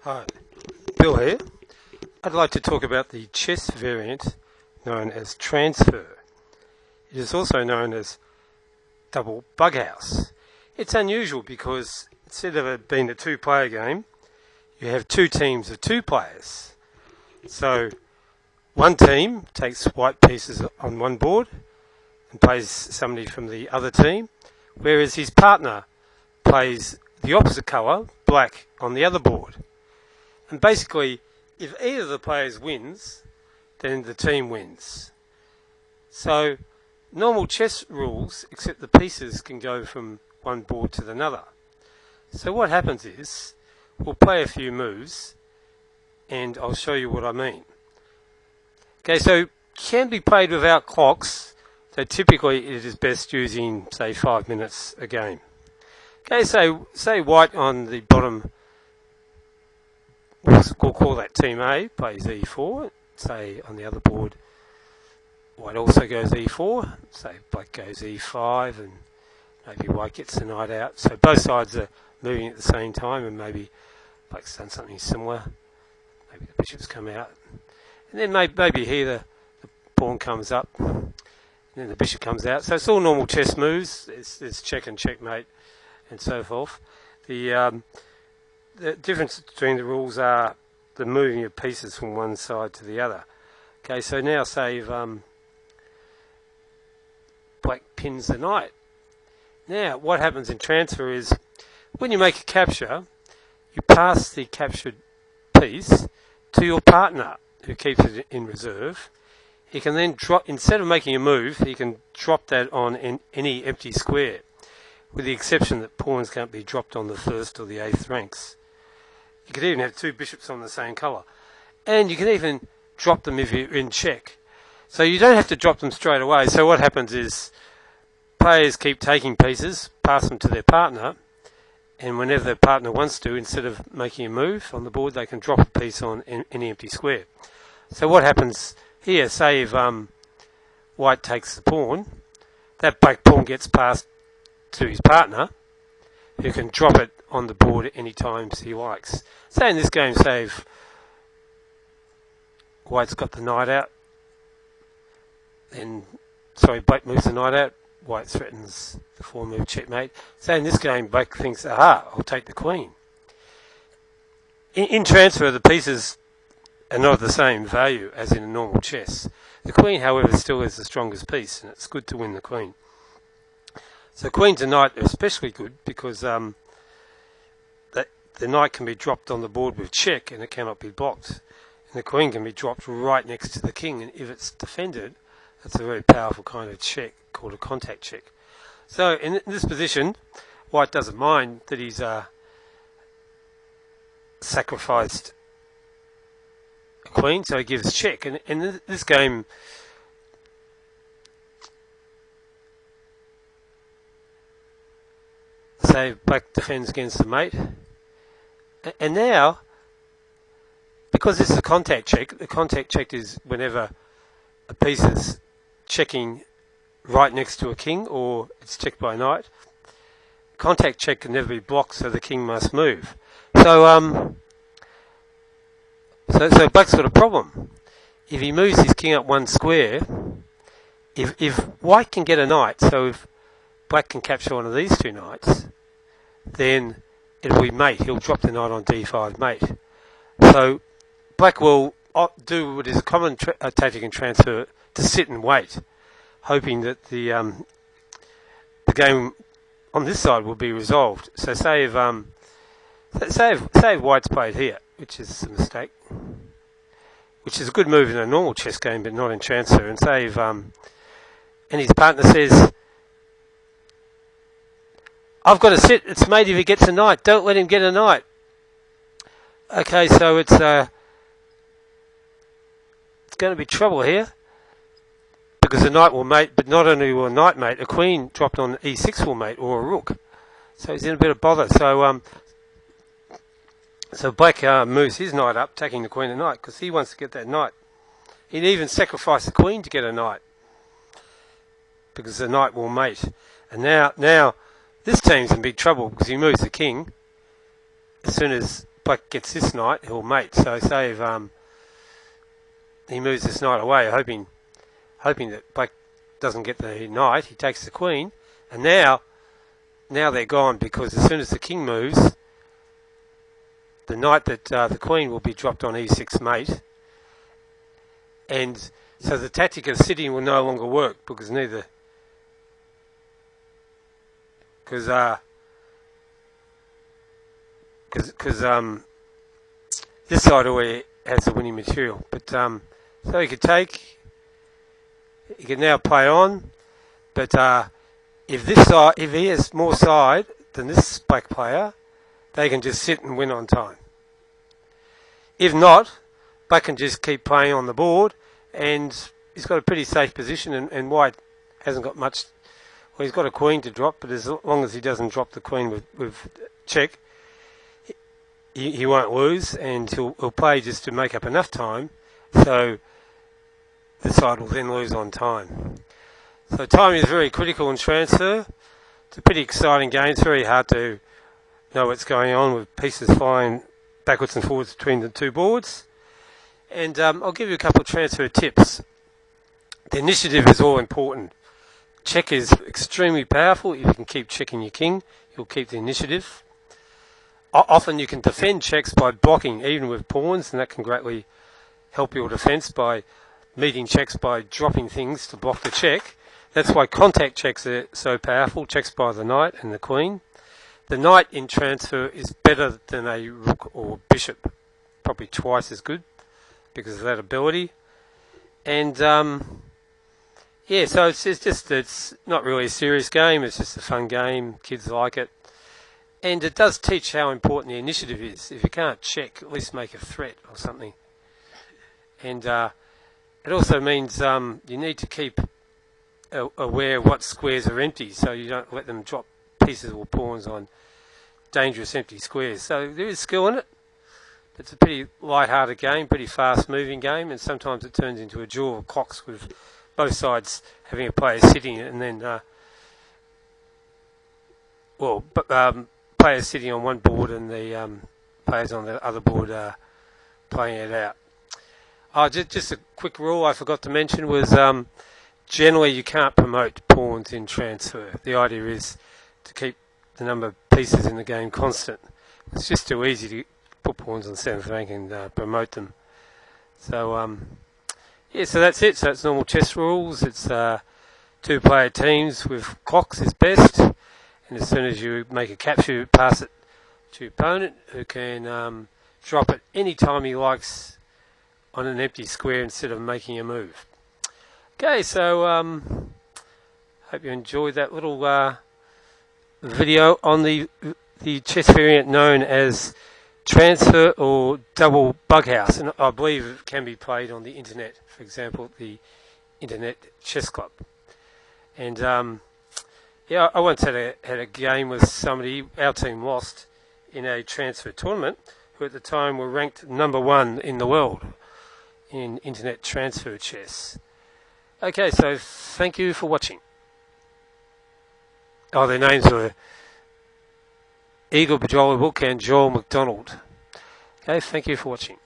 Hi, Bill here. I'd like to talk about the chess variant known as transfer. It is also known as double bughouse. It's unusual because instead of it being a two-player game, you have two teams of two players. So one team takes white pieces on one board and plays somebody from the other team, whereas his partner plays the opposite colour, black, on the other board. And basically, if either of the players wins, then the team wins. So, normal chess rules, except the pieces can go from one board to another. So what happens is, we'll play a few moves, and I'll show you what I mean. Okay, so can be played without clocks, so typically it is best using, say, 5 minutes a game. Okay, so say white on the bottom, we'll call that team A, plays E4. Say on the other board, white also goes E4. Say black goes E5, and maybe white gets the knight out. So both sides are moving at the same time, and maybe black's done something similar. Maybe the bishop's come out. And then maybe here the pawn comes up, and then the bishop comes out. So it's all normal chess moves. It's check and checkmate, and so forth. The difference between the rules are the moving of pieces from one side to the other. Okay, so now say black pins the knight. Now, what happens in transfer is, when you make a capture, you pass the captured piece to your partner, who keeps it in reserve. He can then drop, instead of making a move, he can drop that on any empty square, with the exception that pawns can't be dropped on the first or the eighth ranks. You could even have two bishops on the same colour. And you can even drop them if you're in check. So you don't have to drop them straight away. So what happens is, players keep taking pieces, pass them to their partner, and whenever their partner wants to, instead of making a move on the board, they can drop a piece on any empty square. So what happens here, say if white takes the pawn, that black pawn gets passed to his partner, who can drop it on the board at any time he likes. Say in this game, say if white's got the knight out, then, black moves the knight out, white threatens the 4-move checkmate. Say in this game, black thinks, aha, I'll take the queen. In transfer, the pieces are not of the same value as in a normal chess. The queen, however, still is the strongest piece, and it's good to win the queen. So queen to knight are especially good because the knight can be dropped on the board with check and it cannot be blocked. And the queen can be dropped right next to the king, and if it's defended, that's a very powerful kind of check called a contact check. So in this position, white doesn't mind that he's sacrificed a queen, so he gives check. And in this game, say black defends against the mate, and now, because this is a contact check, the contact check is whenever a piece is checking right next to a king, or it's checked by a knight. Contact check can never be blocked, so the king must move. So black's got a problem. If he moves his king up one square, if white can get a knight, so if black can capture one of these two knights, then it'll be mate. He'll drop the knight on d5 mate. So black will do what is a common tactic in transfer, to sit and wait, hoping that the game on this side will be resolved. So say if white's played here, which is a mistake, which is a good move in a normal chess game, but not in transfer. And say if and his partner says, I've got to sit, it's mate if he gets a knight, don't let him get a knight. Okay, so it's going to be trouble here, because the knight will mate, but not only will a knight mate, a queen dropped on e6 will mate, or a rook. So he's in a bit of bother. So black moves his knight up, taking the queen and knight, because he wants to get that knight. He'd even sacrifice the queen to get a knight, because the knight will mate. And now this team's in big trouble, because he moves the king. As soon as black gets this knight, he'll mate. So say if he moves this knight away, hoping that black doesn't get the knight, he takes the queen, and now they're gone, because as soon as the king moves, the knight the queen will be dropped on e6 mate, and so the tactic of sitting will no longer work, because this side already has the winning material. But so he could now play on, but if he has more side than this black player, they can just sit and win on time. If not, black can just keep playing on the board, and he's got a pretty safe position, and white hasn't got much. Well, he's got a queen to drop, but as long as he doesn't drop the queen with check, he won't lose, and he'll play just to make up enough time, so the side will then lose on time. So time is very critical in transfer. It's a pretty exciting game. It's very hard to know what's going on with pieces flying backwards and forwards between the two boards. And I'll give you a couple of transfer tips. The initiative is all important. Check is extremely powerful. If you can keep checking your king, you'll keep the initiative. Often you can defend checks by blocking, even with pawns, and that can greatly help your defence by meeting checks by dropping things to block the check. That's why contact checks are so powerful, checks by the knight and the queen. The knight in transfer is better than a rook or bishop, probably twice as good because of that ability. And so it's not really a serious game, it's just a fun game, kids like it. And it does teach how important the initiative is. If you can't check, at least make a threat or something. And it also means you need to keep aware of what squares are empty, so you don't let them drop pieces or pawns on dangerous empty squares. So there is skill in it. It's a pretty light-hearted game, pretty fast-moving game, and sometimes it turns into a duel of clocks with both sides having a player sitting, and then players sitting on one board and the players on the other board playing it out. Just a quick rule I forgot to mention was generally you can't promote pawns in transfer. The idea is to keep the number of pieces in the game constant. It's just too easy to put pawns on 7th rank and promote them. So so that's it. So it's normal chess rules. It's 2-player teams with clocks is best, and as soon as you make a capture, you pass it to your opponent, who can drop it any time he likes on an empty square instead of making a move. Okay, so hope you enjoyed that little video on the chess variant known as transfer or double bughouse, and I believe it can be played on the internet, for example, the Internet Chess Club. And I once had a game with somebody. Our team lost in a transfer tournament, who at the time were ranked #1 in the world in internet transfer chess. Okay, so thank you for watching. Their names were Eagle Bajola Book and Joel McDonald. Okay, thank you for watching.